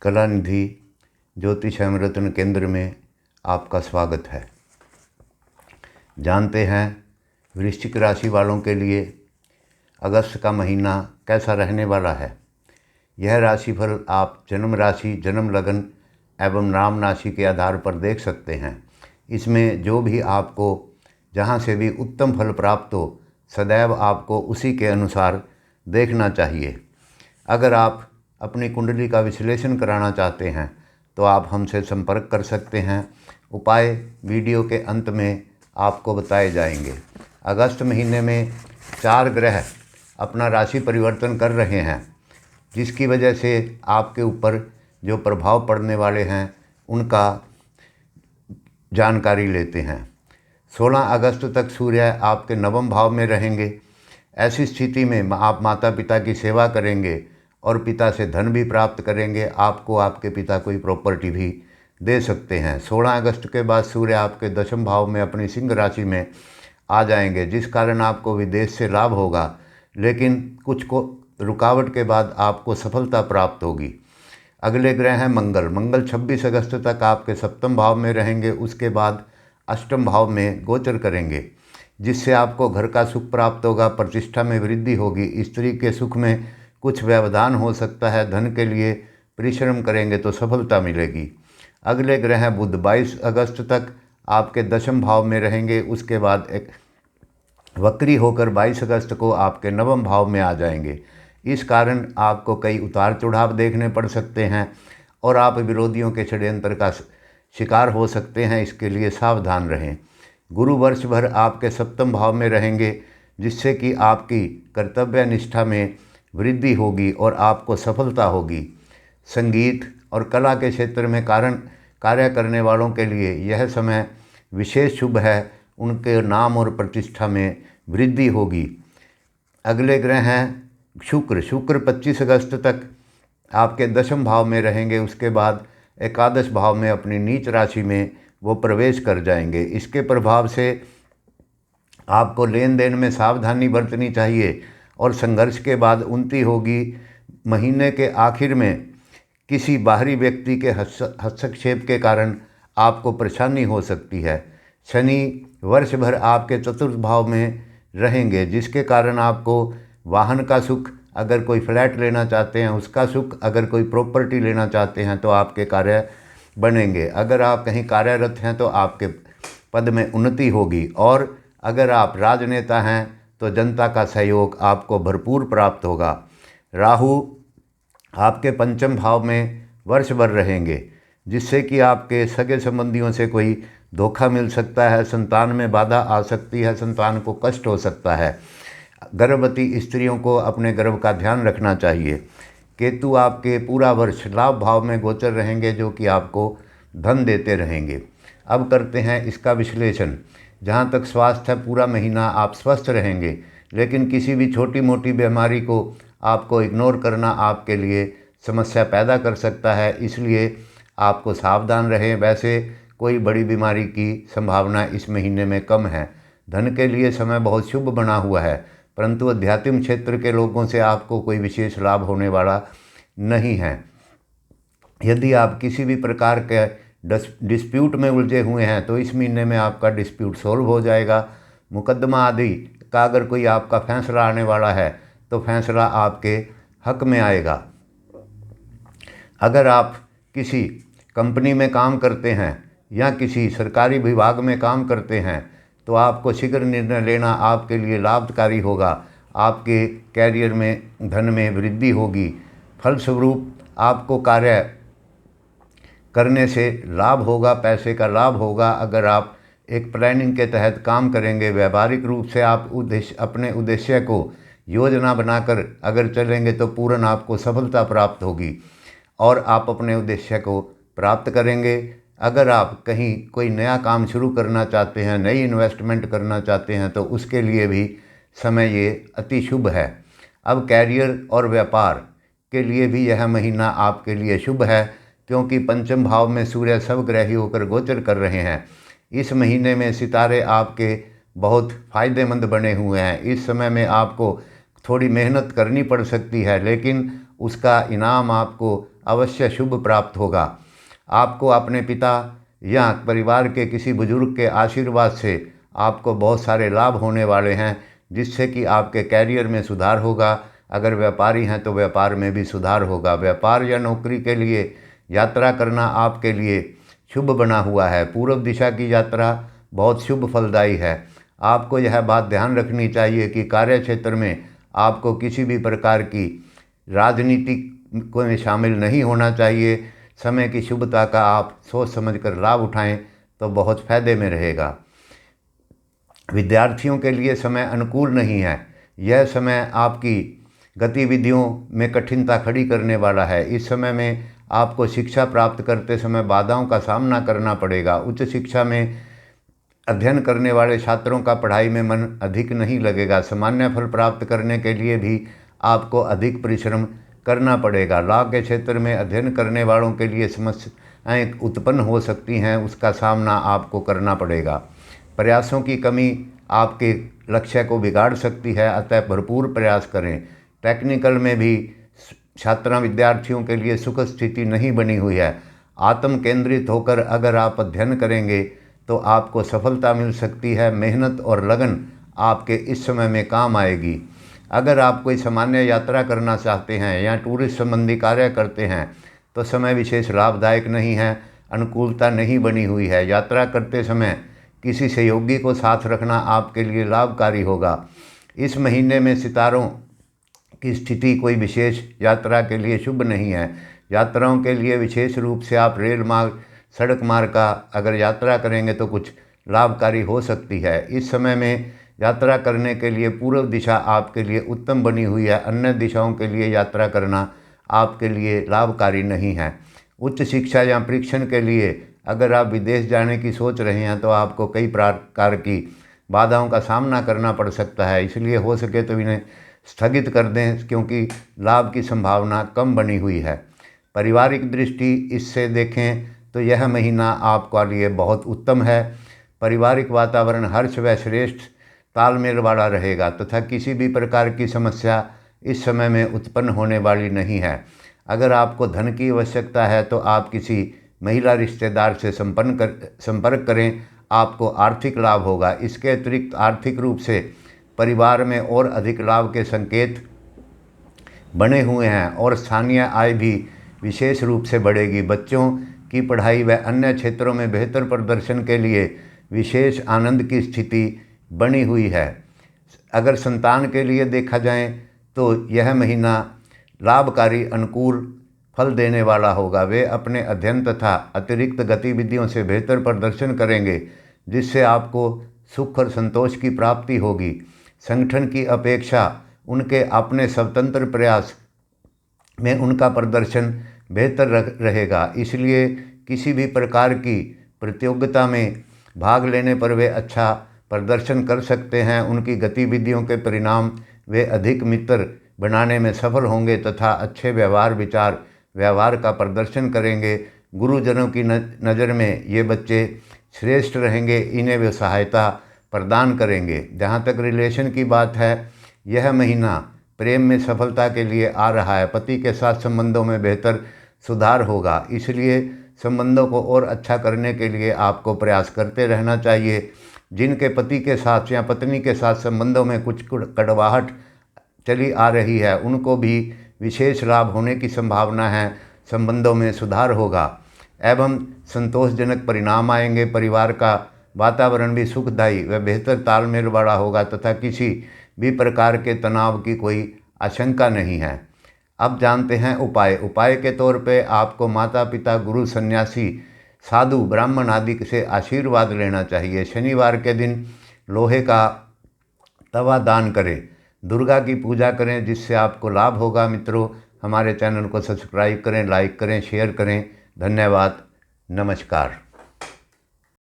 कलानिधि ज्योतिष एवं रत्न केंद्र में आपका स्वागत है। जानते हैं वृश्चिक राशि वालों के लिए अगस्त का महीना कैसा रहने वाला है। यह राशिफल आप जन्म राशि, जन्म लग्न एवं नाम राशि के आधार पर देख सकते हैं। इसमें जो भी आपको जहाँ से भी उत्तम फल प्राप्त हो, सदैव आपको उसी के अनुसार देखना चाहिए। अगर आप अपनी कुंडली का विश्लेषण कराना चाहते हैं तो आप हमसे संपर्क कर सकते हैं। उपाय वीडियो के अंत में आपको बताए जाएंगे। अगस्त महीने में 4 ग्रह अपना राशि परिवर्तन कर रहे हैं, जिसकी वजह से आपके ऊपर जो प्रभाव पड़ने वाले हैं उनका जानकारी लेते हैं। 16 अगस्त तक सूर्य आपके नवम भाव में रहेंगे। ऐसी स्थिति में आप माता पिता की सेवा करेंगे और पिता से धन भी प्राप्त करेंगे। आपको आपके पिता कोई प्रॉपर्टी भी दे सकते हैं। 16 अगस्त के बाद सूर्य आपके दशम भाव में अपनी सिंह राशि में आ जाएंगे, जिस कारण आपको विदेश से लाभ होगा, लेकिन कुछ को रुकावट के बाद आपको सफलता प्राप्त होगी। अगले ग्रह हैं मंगल। मंगल 26 अगस्त तक आपके सप्तम भाव में रहेंगे। उसके बाद अष्टम भाव में गोचर करेंगे, जिससे आपको घर का सुख प्राप्त होगा, प्रतिष्ठा में वृद्धि होगी, स्त्री के सुख में कुछ व्यवधान हो सकता है। धन के लिए परिश्रम करेंगे तो सफलता मिलेगी। अगले ग्रह बुध 22 अगस्त तक आपके दशम भाव में रहेंगे। उसके बाद एक वक्री होकर 22 अगस्त को आपके नवम भाव में आ जाएंगे। इस कारण आपको कई उतार चढ़ाव देखने पड़ सकते हैं और आप विरोधियों के षड्यंत्र का शिकार हो सकते हैं। इसके लिए सावधान रहें। गुरु वर्ष भर आपके सप्तम भाव में रहेंगे, जिससे कि आपकी कर्तव्य निष्ठा में वृद्धि होगी और आपको सफलता होगी। संगीत और कला के क्षेत्र में कार्य करने वालों के लिए यह समय विशेष शुभ है। उनके नाम और प्रतिष्ठा में वृद्धि होगी। अगले ग्रह हैं शुक्र। शुक्र 25 अगस्त तक आपके दशम भाव में रहेंगे। उसके बाद एकादश भाव में अपनी नीच राशि में वो प्रवेश कर जाएंगे। इसके प्रभाव से आपको लेन देन में सावधानी बरतनी चाहिए और संघर्ष के बाद उन्नति होगी। महीने के आखिर में किसी बाहरी व्यक्ति के हस्तक्षेप के कारण आपको परेशानी हो सकती है। शनि वर्ष भर आपके चतुर्थ भाव में रहेंगे, जिसके कारण आपको वाहन का सुख, अगर कोई फ्लैट लेना चाहते हैं उसका सुख, अगर कोई प्रॉपर्टी लेना चाहते हैं तो आपके कार्य बनेंगे। अगर आप कहीं कार्यरत हैं तो आपके पद में उन्नति होगी और अगर आप राजनेता हैं तो जनता का सहयोग आपको भरपूर प्राप्त होगा। राहु आपके पंचम भाव में वर्ष भर रहेंगे, जिससे कि आपके सगे संबंधियों से कोई धोखा मिल सकता है, संतान में बाधा आ सकती है, संतान को कष्ट हो सकता है। गर्भवती स्त्रियों को अपने गर्भ का ध्यान रखना चाहिए। केतु आपके पूरा वर्ष लाभ भाव में गोचर रहेंगे, जो कि आपको धन देते रहेंगे। अब करते हैं इसका विश्लेषण। जहाँ तक स्वास्थ्य है, पूरा महीना आप स्वस्थ रहेंगे, लेकिन किसी भी छोटी मोटी बीमारी को आपको इग्नोर करना आपके लिए समस्या पैदा कर सकता है, इसलिए आपको सावधान रहें। वैसे कोई बड़ी बीमारी की संभावना इस महीने में कम है। धन के लिए समय बहुत शुभ बना हुआ है, परंतु आध्यात्मिक क्षेत्र के लोगों से आपको कोई विशेष लाभ होने वाला नहीं है। यदि आप किसी भी प्रकार के डिस्प्यूट में उलझे हुए हैं तो इस महीने में आपका डिस्प्यूट सॉल्व हो जाएगा। मुकदमा आदि का अगर कोई आपका फैसला आने वाला है तो फैसला आपके हक में आएगा। अगर आप किसी कंपनी में काम करते हैं या किसी सरकारी विभाग में काम करते हैं तो आपको शीघ्र निर्णय लेना आपके लिए लाभकारी होगा। आपके कैरियर में धन में वृद्धि होगी। फलस्वरूप आपको कार्य करने से लाभ होगा, पैसे का लाभ होगा। अगर आप एक प्लानिंग के तहत काम करेंगे, व्यवहारिक रूप से आप अपने उद्देश्य को योजना बनाकर अगर चलेंगे तो पूर्ण आपको सफलता प्राप्त होगी और आप अपने उद्देश्य को प्राप्त करेंगे। अगर आप कहीं कोई नया काम शुरू करना चाहते हैं, नई इन्वेस्टमेंट करना चाहते हैं तो उसके लिए भी समय ये अति शुभ है। अब कैरियर और व्यापार के लिए भी यह महीना आपके लिए शुभ है, क्योंकि पंचम भाव में सूर्य सर्वग्राही होकर गोचर कर रहे हैं। इस महीने में सितारे आपके बहुत फ़ायदेमंद बने हुए हैं। इस समय में आपको थोड़ी मेहनत करनी पड़ सकती है, लेकिन उसका इनाम आपको अवश्य शुभ प्राप्त होगा। आपको अपने पिता या परिवार के किसी बुजुर्ग के आशीर्वाद से आपको बहुत सारे लाभ होने वाले हैं, जिससे कि आपके कैरियर में सुधार होगा। अगर व्यापारी हैं तो व्यापार में भी सुधार होगा। व्यापार या नौकरी के लिए यात्रा करना आपके लिए शुभ बना हुआ है। पूर्व दिशा की यात्रा बहुत शुभ फलदायी है। आपको यह बात ध्यान रखनी चाहिए कि कार्य क्षेत्र में आपको किसी भी प्रकार की राजनीति को में शामिल नहीं होना चाहिए। समय की शुभता का आप सोच समझकर लाभ उठाएं तो बहुत फायदे में रहेगा। विद्यार्थियों के लिए समय अनुकूल नहीं है। यह समय आपकी गतिविधियों में कठिनता खड़ी करने वाला है। इस समय में आपको शिक्षा प्राप्त करते समय बाधाओं का सामना करना पड़ेगा। उच्च शिक्षा में अध्ययन करने वाले छात्रों का पढ़ाई में मन अधिक नहीं लगेगा। सामान्य फल प्राप्त करने के लिए भी आपको अधिक परिश्रम करना पड़ेगा। लॉ के क्षेत्र में अध्ययन करने वालों के लिए समस्याएं उत्पन्न हो सकती हैं, उसका सामना आपको करना पड़ेगा। प्रयासों की कमी आपके लक्ष्य को बिगाड़ सकती है, अतः भरपूर प्रयास करें। टेक्निकल में भी छात्र विद्यार्थियों के लिए सुख स्थिति नहीं बनी हुई है। आत्म केंद्रित होकर अगर आप अध्ययन करेंगे तो आपको सफलता मिल सकती है। मेहनत और लगन आपके इस समय में काम आएगी। अगर आप कोई सामान्य यात्रा करना चाहते हैं या टूरिस्ट संबंधी कार्य करते हैं तो समय विशेष लाभदायक नहीं है, अनुकूलता नहीं बनी हुई है। यात्रा करते समय किसी सहयोगी को साथ रखना आपके लिए लाभकारी होगा। इस महीने में सितारों की स्थिति कोई विशेष यात्रा के लिए शुभ नहीं है। यात्राओं के लिए विशेष रूप से आप रेल मार्ग, सड़क मार्ग का अगर यात्रा करेंगे तो कुछ लाभकारी हो सकती है। इस समय में यात्रा करने के लिए पूर्व दिशा आपके लिए उत्तम बनी हुई है। अन्य दिशाओं के लिए यात्रा करना आपके लिए लाभकारी नहीं है। उच्च शिक्षा या परीक्षण के लिए अगर आप विदेश जाने की सोच रहे हैं तो आपको कई प्रकार की बाधाओं का सामना करना पड़ सकता है, इसलिए हो सके तो इन्हें स्थगित कर दें, क्योंकि लाभ की संभावना कम बनी हुई है। पारिवारिक दृष्टि इससे देखें तो यह महीना आपके लिए बहुत उत्तम है। पारिवारिक वातावरण हर्ष व श्रेष्ठ तालमेल वाला रहेगा तथा किसी भी प्रकार की समस्या इस समय में उत्पन्न होने वाली नहीं है। अगर आपको धन की आवश्यकता है तो आप किसी महिला रिश्तेदार से संपर्क करें, आपको आर्थिक लाभ होगा। इसके अतिरिक्त आर्थिक रूप से परिवार में और अधिक लाभ के संकेत बने हुए हैं और स्थानीय आय भी विशेष रूप से बढ़ेगी। बच्चों की पढ़ाई व अन्य क्षेत्रों में बेहतर प्रदर्शन के लिए विशेष आनंद की स्थिति बनी हुई है। अगर संतान के लिए देखा जाए तो यह महीना लाभकारी अनुकूल फल देने वाला होगा। वे अपने अध्ययन तथा अतिरिक्त गतिविधियों से बेहतर प्रदर्शन करेंगे, जिससे आपको सुख और संतोष की प्राप्ति होगी। संगठन की अपेक्षा उनके अपने स्वतंत्र प्रयास में उनका प्रदर्शन बेहतर रहेगा, इसलिए किसी भी प्रकार की प्रतियोगिता में भाग लेने पर वे अच्छा प्रदर्शन कर सकते हैं। उनकी गतिविधियों के परिणाम वे अधिक मित्र बनाने में सफल होंगे तथा अच्छे व्यवहार का प्रदर्शन करेंगे। गुरुजनों की नज़र में ये बच्चे श्रेष्ठ रहेंगे, इन्हें वे सहायता प्रदान करेंगे। जहाँ तक रिलेशन की बात है, यह महीना प्रेम में सफलता के लिए आ रहा है। पति के साथ संबंधों में बेहतर सुधार होगा, इसलिए संबंधों को और अच्छा करने के लिए आपको प्रयास करते रहना चाहिए। जिनके पति के साथ या पत्नी के साथ संबंधों में कुछ कड़वाहट चली आ रही है, उनको भी विशेष लाभ होने की संभावना है। संबंधों में सुधार होगा एवं संतोषजनक परिणाम आएंगे। परिवार का वातावरण भी सुखदायी व बेहतर तालमेल वाला होगा तथा किसी भी प्रकार के तनाव की कोई आशंका नहीं है। अब जानते हैं उपाय के तौर पे आपको माता पिता, गुरु, सन्यासी, साधु, ब्राह्मण आदि से आशीर्वाद लेना चाहिए। शनिवार के दिन लोहे का तवा दान करें, दुर्गा की पूजा करें, जिससे आपको लाभ होगा। मित्रों, हमारे चैनल को सब्सक्राइब करें, लाइक करें, शेयर करें। धन्यवाद। नमस्कार।